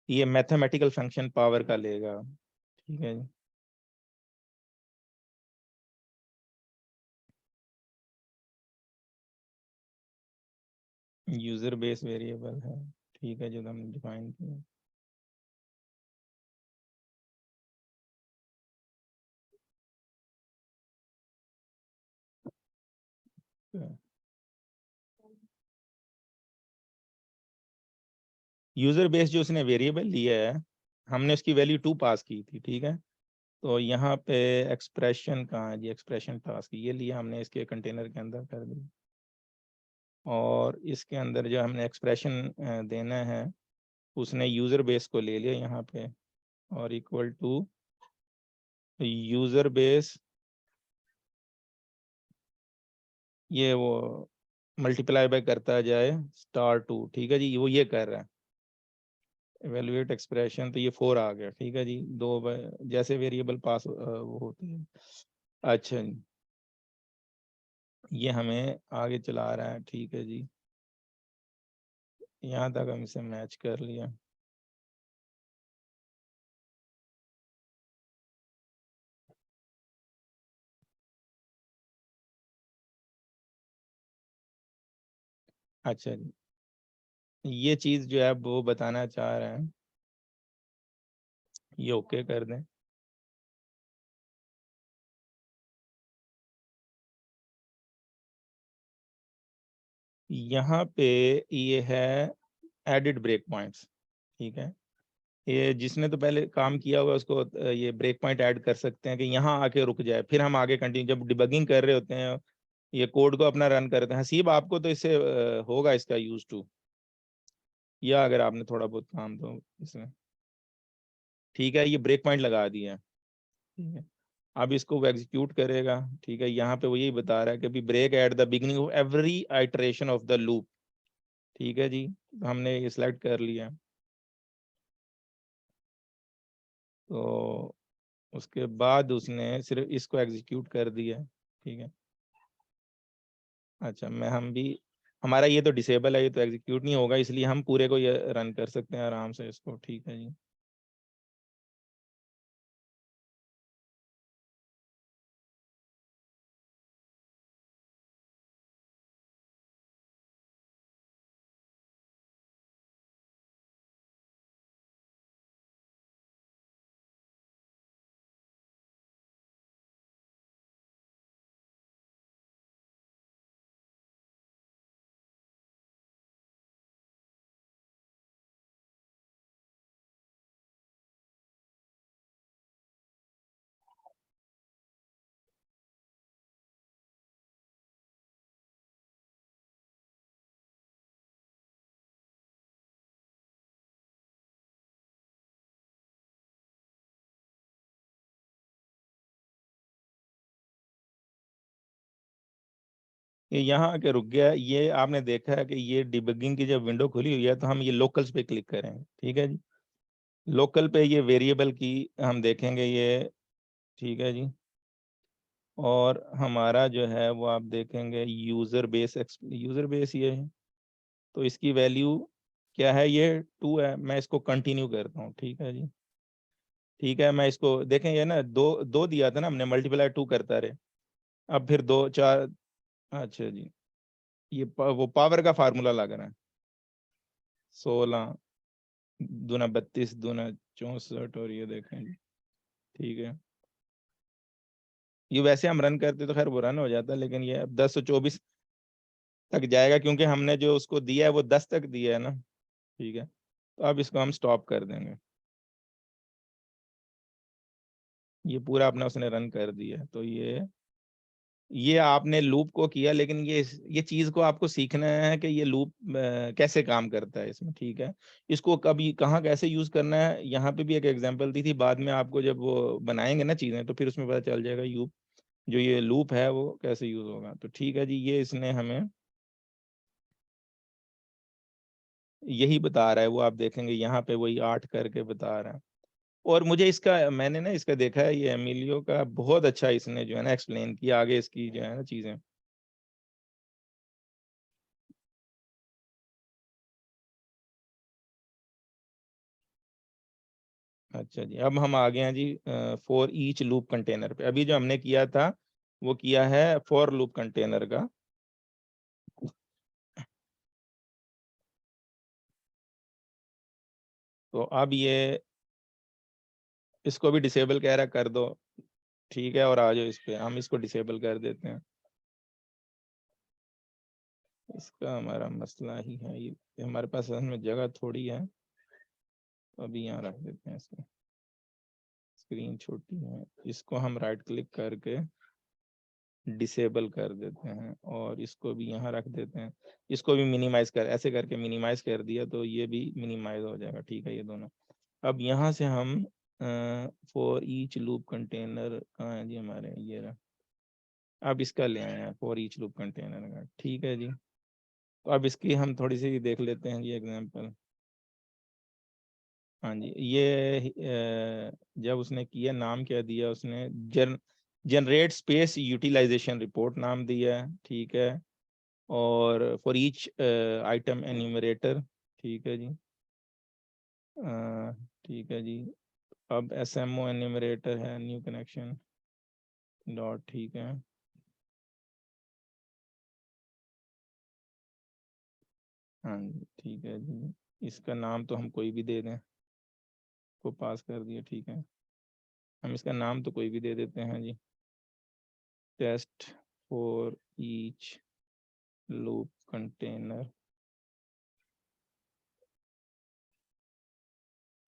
ये मैथमेटिकल फंक्शन पावर का लेगा, ठीक है जी। यूजर बेस वेरिएबल है, ठीक है, जो हमने डिफाइन किया। यूजर बेस जो उसने वेरिएबल लिया है, हमने उसकी वैल्यू 2 पास की थी, ठीक है। तो यहाँ पे एक्सप्रेशन कहाँ है जी, एक्सप्रेशन टास्क ये लिया हमने, इसके कंटेनर के अंदर कर दी, और इसके अंदर जो हमने एक्सप्रेशन देना है उसने यूजर बेस को ले लिया यहाँ पे, और इक्वल टू यूजर बेस, ये वो मल्टीप्लाई बाय करता जाए *2, ठीक है जी, वो ये कर रहा है एवेल्युएट एक्सप्रेशन, तो ये 4 आ गया, ठीक है जी, जैसे वेरिएबल पास वो होते हैं। अच्छा जी, ये हमें आगे चला रहा है, ठीक है जी, यहाँ तक हम इसे मैच कर लिया। अच्छा जी, ये चीज जो है वो बताना चाह रहे हैं, ये ओके कर दें। यहाँ पे ये है एडिट ब्रेक पॉइंट्स, ठीक है, ये जिसने तो पहले काम किया होगा उसको ये ब्रेक पॉइंट ऐड कर सकते हैं कि यहाँ आके रुक जाए, फिर हम आगे कंटिन्यू, जब डिबगिंग कर रहे होते हैं ये कोड को अपना रन करते हैं। हसीब आपको तो इससे होगा इसका यूज टू, या अगर आपने थोड़ा बहुत काम तो इसमें, ठीक है, ये ब्रेक पॉइंट लगा दिया है, ठीक है। अब इसको वो एग्जीक्यूट करेगा, ठीक है, यहाँ पे वो यही बता रहा है कि भी break at the beginning of every iteration of the loop, ठीक है जी, तो हमने ये सिलेक्ट कर लिया। तो उसके बाद उसने सिर्फ इसको एग्जीक्यूट कर दिया, ठीक है। अच्छा, मैं हम भी, हमारा ये तो डिसेबल है, ये तो एग्जीक्यूट नहीं होगा, इसलिए हम पूरे को ये रन कर सकते हैं आराम से इसको, ठीक है जी। ये यहाँ आके रुक गया, ये आपने देखा है कि ये डिबगिंग की जब विंडो खुली हुई है तो हम ये लोकल्स पे क्लिक करेंगे, ठीक है जी, लोकल पे ये वेरिएबल की हम देखेंगे ये, ठीक है जी, और हमारा जो है वो आप देखेंगे यूजर बेस ये है, तो इसकी वैल्यू क्या है, ये 2 है, मैं इसको कंटिन्यू करता हूँ, ठीक है जी, ठीक है, मैं इसको देखें, ये ना दो दो दिया था ना हमने, मल्टीप्लाई 2 करता रहे, अब फिर 2 4, अच्छा जी, ये वो पावर का फार्मूला लग रहा है, 16 दूना 32 दूना 64, और ये देखें जी, ठीक है, ये वैसे हम रन करते तो खैर वो रन हो जाता, लेकिन ये अब 1024 तक जाएगा, क्योंकि हमने जो उसको दिया है वो 10 तक दिया है ना, ठीक है, तो अब इसको हम स्टॉप कर देंगे, ये पूरा अपना उसने रन कर दिया है। तो ये आपने लूप को किया, लेकिन ये चीज को आपको सीखना है कि ये लूप कैसे काम करता है इसमें, ठीक है, इसको कभी कहाँ कैसे यूज करना है, यहाँ पे भी एक एग्जांपल दी थी, बाद में आपको जब वो बनाएंगे ना चीजें तो फिर उसमें पता चल जाएगा जो ये लूप है वो कैसे यूज होगा। तो ठीक है जी, ये इसने हमें यही बता रहा है, वो आप देखेंगे यहाँ पे वही 8 करके बता रहा है। और मुझे इसका, मैंने ना इसका देखा है, ये एमिलियो का बहुत अच्छा इसने जो है ना एक्सप्लेन किया आगे इसकी जो है ना चीजें। अच्छा जी, अब हम आ गए हैं जी फॉर ईच लूप कंटेनर पे। अभी जो हमने किया था वो किया है फॉर लूप कंटेनर का, तो अब ये इसको भी डिसेबल कह रहा है, कर दो, ठीक है, और आ जाओ इस पे, हम इसको डिसेबल कर देते हैं। इसका हमारा मसला ही है, ये हमारे पास असल में जगह थोड़ी है, तो अभी यहाँ रख देते हैं इसको, स्क्रीन छोटी है, इसको हम राइट क्लिक करके डिसेबल कर देते हैं और इसको भी यहाँ रख देते हैं। इसको भी मिनिमाइज कर, ऐसे करके मिनिमाइज कर दिया तो ये भी मिनिमाइज हो जाएगा, ठीक है, ये दोनों। अब यहाँ से हम फॉर ईच लूप कंटेनर कहाँ है जी हमारे, ये रहा, अब इसका ले आए हैं फॉर ईच लूप कंटेनर का, ठीक है जी। तो अब इसकी हम थोड़ी सी देख लेते हैं ये एग्जांपल। हाँ जी, ये जब उसने किया, नाम क्या दिया उसने, जनरेट स्पेस यूटिलाइजेशन रिपोर्ट नाम दिया है, ठीक है, और फॉर ईच आइटम एन्यूमरेटर, ठीक है जी, ठीक है जी। अब SMO एन्यूमरेटर है, न्यू कनेक्शन डॉट, ठीक है, हाँ जी, ठीक है जी। इसका नाम तो हम कोई भी दे दें, को पास कर दिया, ठीक है, हम इसका नाम तो कोई भी दे देते हैं जी, test for each loop container.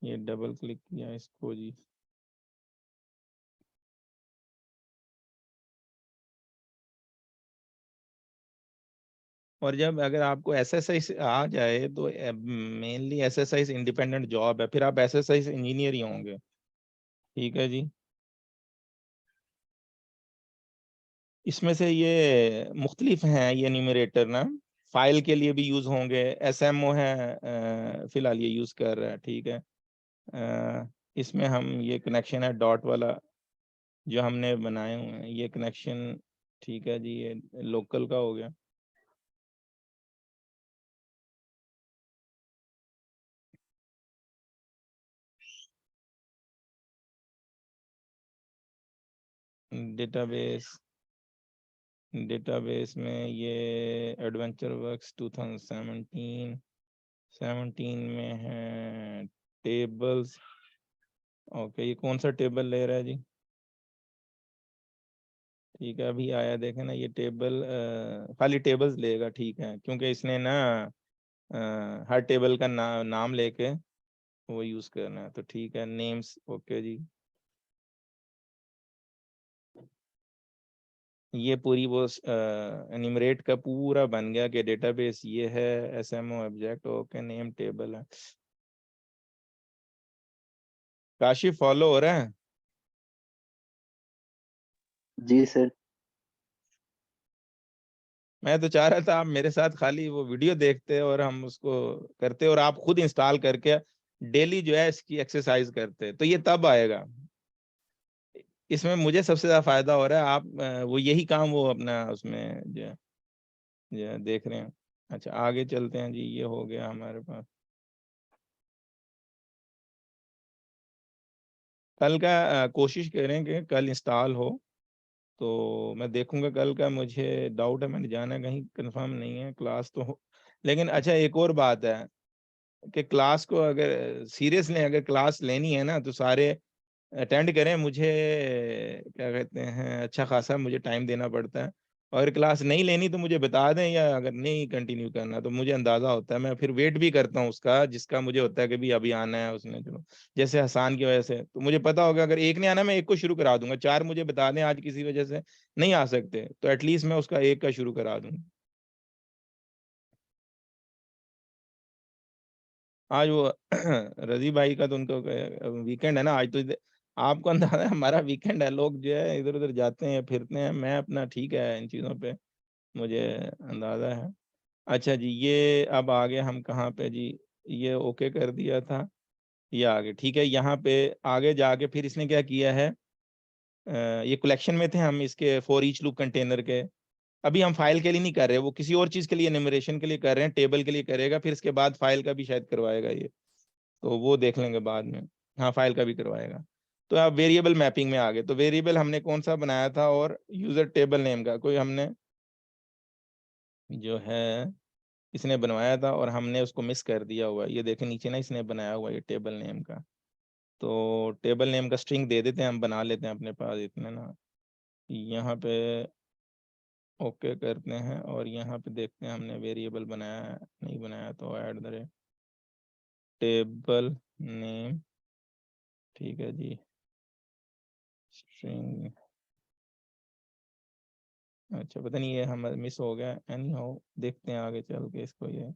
ये डबल क्लिक किया इसको जी, और जब अगर आपको SSI आ जाए तो मेनली SSI इंडिपेंडेंट जॉब है, फिर आप SSI इंजीनियर ही होंगे, ठीक है जी। इसमें से ये मुख्तलिफ हैं ये न्यूमरेटर ना, फाइल के लिए भी यूज होंगे, SMO है, फिलहाल ये यूज कर रहा है, ठीक है। इसमें हम ये कनेक्शन है डॉट वाला जो हमने बनाए हुए हैं, ये कनेक्शन, ठीक है जी, ये लोकल का हो गया। डेटाबेस, डेटाबेस में ये एडवेंचर वर्क्स 2017 में है टेबल्स, ओके, ये कौन सा टेबल ले रहा है जी, ठीक है, अभी आया, देखें ना, ये टेबल खाली टेबल्स लेगा, ठीक है, क्योंकि इसने ना हर टेबल का नाम लेके वो यूज करना है, तो ठीक है, नेम्स, ओके जी। ये पूरी वो एन्यूमरेट का पूरा बन गया कि डेटाबेस ये है, SMO object, okay, name table है। काशिफ फॉलो हो रहा है? जी सर। मैं तो चाह रहा था आप मेरे साथ खाली वो वीडियो देखते और हम उसको करते और आप खुद इंस्टॉल करके डेली जो है इसकी एक्सरसाइज करते, तो ये तब आएगा। इसमें मुझे सबसे ज्यादा फायदा हो रहा है, आप वो यही काम वो अपना उसमें जो देख रहे हैं। अच्छा, आगे चलते हैं जी, ये हो गया हमारे पास। कल का कोशिश करें कि कल इंस्टॉल हो, तो मैं देखूंगा कल का, मुझे डाउट है, मैंने जाना कहीं, कंफर्म नहीं है, क्लास तो हो। लेकिन अच्छा, एक और बात है कि क्लास को अगर सीरियसली अगर क्लास लेनी है ना, तो सारे अटेंड करें, मुझे क्या कहते हैं, अच्छा खासा मुझे टाइम देना पड़ता है। और क्लास नहीं लेनी तो मुझे बता दें, या अगर नहीं कंटिन्यू करना तो मुझे अंदाजा होता है, मैं फिर वेट भी करता हूँ उसका, जिसका मुझे होता है कि भी अभी आना है उसने, चलो जैसे हसान की वजह से, तो मुझे पता होगा अगर एक ने आना मैं एक को शुरू करा दूंगा, चार मुझे बता दें आज किसी वजह से नहीं आ सकते, तो एटलीस्ट मैं उसका एक का शुरू करा दूंगा। आज वो रजी भाई का तो उनको वीकेंड है ना आज, तो आपको अंदाजा है हमारा वीकेंड है, लोग जो है इधर उधर जाते हैं फिरते हैं, मैं अपना ठीक है इन चीज़ों पे मुझे अंदाजा है। अच्छा जी, ये अब आगे हम कहाँ पे जी, ये ओके कर दिया था, ये आगे ठीक है, यहाँ पे आगे जाके फिर इसने क्या किया है, ये कलेक्शन में थे हम इसके फॉर ईच लूप कंटेनर के, अभी हम फाइल के लिए नहीं कर रहे, वो किसी और चीज़ के लिए न्यूमरेशन के लिए कर रहे हैं, टेबल के लिए करेगा, फिर इसके बाद फाइल का भी शायद करवाएगा ये, तो वो देख लेंगे बाद में। हाँ, फाइल का भी करवाएगा। तो आप वेरिएबल मैपिंग में आ गए, तो वेरिएबल हमने कौन सा बनाया था, और यूजर टेबल नेम का कोई हमने जो है इसने बनवाया था और हमने उसको मिस कर दिया हुआ है। ये देखें नीचे ना इसने बनाया हुआ है ये टेबल नेम का, तो टेबल नेम का स्ट्रिंग दे देते हैं, हम बना लेते हैं अपने पास इतने ना। यहाँ पे ओके करते हैं और यहाँ पे देखते हैं हमने वेरिएबल बनाया है नहीं बनाया, तो add the rate table name, ठीक है जी, स्ट्रिंग। अच्छा पता नहीं ये हमारा मिस हो गया, एनी हाउ देखते हैं आगे चल के इसको ये,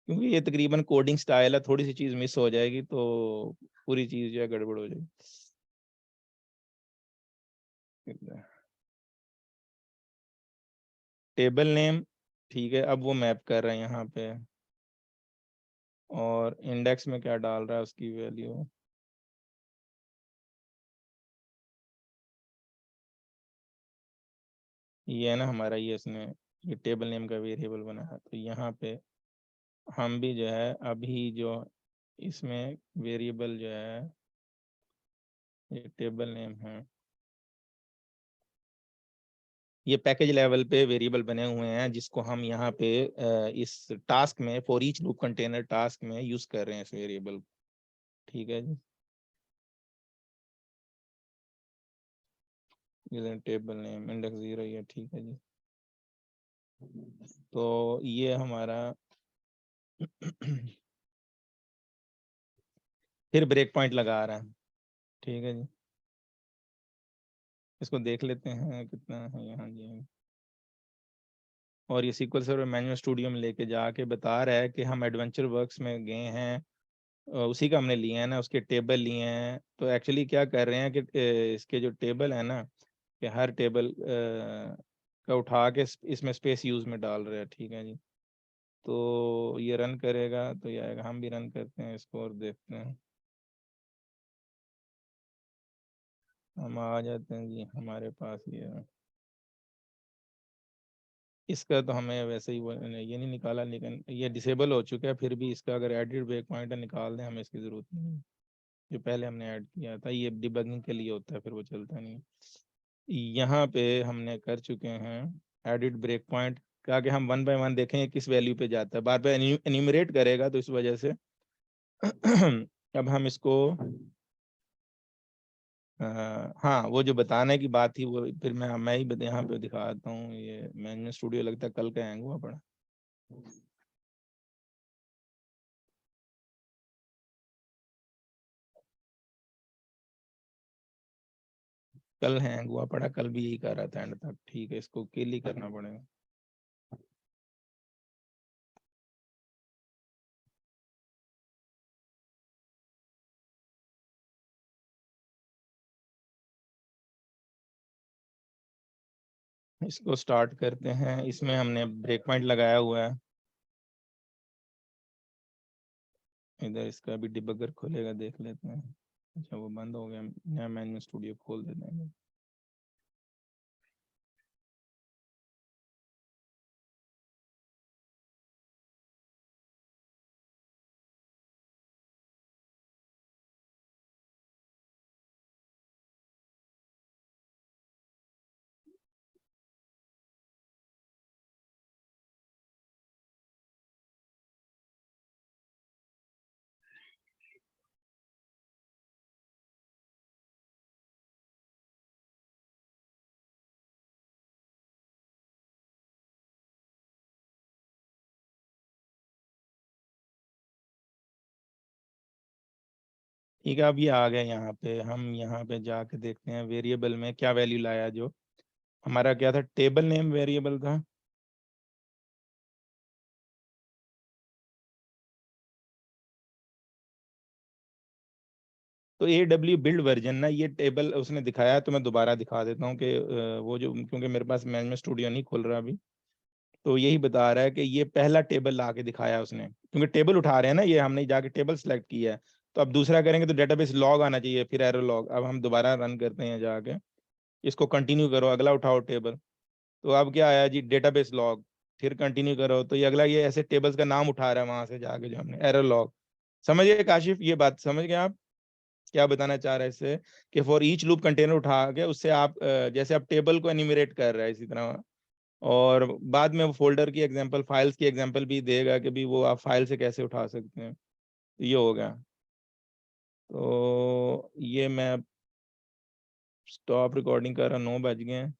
क्योंकि ये तकरीबन कोडिंग स्टाइल है, थोड़ी सी चीज मिस हो जाएगी तो पूरी चीज जो है गड़बड़ हो जाएगी। टेबल नेम, ठीक है, अब वो मैप कर रहे हैं यहाँ पे, और इंडेक्स में क्या डाल रहा है उसकी वैल्यू, ये है ना हमारा, ये इसने ये टेबल नेम का वेरिएबल बना है, तो यहाँ पे हम भी जो है अभी जो इसमें वेरिएबल जो है ये टेबल नेम है, ये पैकेज लेवल पे वेरिएबल बने हुए हैं जिसको हम यहाँ पे इस टास्क में for each loop container task में यूज कर रहे हैं इस वेरिएबल, ठीक है जी। ये टेबल नेम इंडेक्स 0 ये, ठीक है जी। तो ये हमारा फिर ब्रेक पॉइंट लगा रहा है, ठीक है जी। इसको देख लेते हैं कितना है यहाँ जी, और ये SQL सर्वर मैनुअल स्टूडियो में लेके जाके बता रहा है कि हम एडवेंचर वर्क्स में गए हैं, उसी का हमने लिए हैं ना, उसके टेबल लिए हैं। तो एक्चुअली क्या कर रहे हैं कि इसके जो टेबल है ना, कि हर टेबल का उठा के इसमें स्पेस यूज में डाल रहे हैं, ठीक है जी। तो ये रन करेगा तो ये आएगा, हम भी रन करते हैं इसको और देखते हैं, हम आ जाते हैं जी हमारे पास ये, इसका तो हमें वैसे ही ये नहीं निकाला, लेकिन ये डिसेबल हो चुका है, फिर भी इसका अगर एडिट ब्रेक पॉइंट निकाल दें हमें इसकी ज़रूरत नहीं है, जो पहले हमने ऐड किया था, ये डिबगिंग के लिए होता है, फिर वो चलता नहीं। यहाँ पे हमने कर चुके हैं एडिट ब्रेक पॉइंट, क्या कि हम वन बाय वन देखेंगे किस वैल्यू पे जाता है, बार बार एन्यूमरेट करेगा तो इस वजह से अब हम इसको हाँ वो जो बताने की बात थी वो फिर मैं ही यहाँ पे दिखाता हूँ, ये मैनुअल स्टूडियो लगता है कल का हैंग हुआ पड़ा, कल हैंग हुआ पड़ा, कल भी यही कर रहा था एंड तक, ठीक है इसको किल ही करना पड़ेगा। इसको स्टार्ट करते हैं, इसमें हमने ब्रेक पॉइंट लगाया हुआ है, इधर इसका भी डिबगर खोलेगा देख लेते हैं। अच्छा वो बंद हो गया, नया मैनुअल स्टूडियो खोल देते हैं। ठीक है अब ये आ गए यहाँ पे, हम यहाँ पे जाके देखते हैं वेरिएबल में क्या वैल्यू लाया, जो हमारा क्या था, टेबल नेम वेरिएबल था, तो AW बिल्ड वर्जन ना, ये टेबल उसने दिखाया, तो मैं दोबारा दिखा देता हूँ कि वो जो, क्योंकि मेरे पास मैनेजमेंट स्टूडियो नहीं खुल रहा अभी, तो यही बता रहा है कि ये पहला टेबल ला के दिखाया उसने, क्योंकि टेबल उठा रहे हैं ना, ये हमने जाके टेबल सेलेक्ट किया है, तो अब दूसरा करेंगे तो डेटाबेस लॉग आना चाहिए, फिर एरर लॉग। अब हम दोबारा रन करते हैं जाके, इसको कंटिन्यू करो, अगला उठाओ टेबल, तो अब क्या आया जी, डेटाबेस लॉग, फिर कंटिन्यू करो तो ये अगला, ये ऐसे टेबल्स का नाम उठा रहा है वहां से जाके, जो हमने एरर लॉग। समझ गए काशिफ, ये बात समझ गए आप क्या बताना चाह रहे हैं इससे, कि फॉर ईच लूप कंटेनर उठा के उससे आप जैसे आप टेबल को एनिमरेट कर रहे हैं इसी तरह और बाद में वो फोल्डर की एग्जांपल, फाइल्स की एग्जांपल भी देगा कि भी वो आप फाइल से कैसे उठा सकते हैं। तो ये हो गया। तो ये मैं स्टॉप रिकॉर्डिंग कर रहा, 9 बज गए हैं।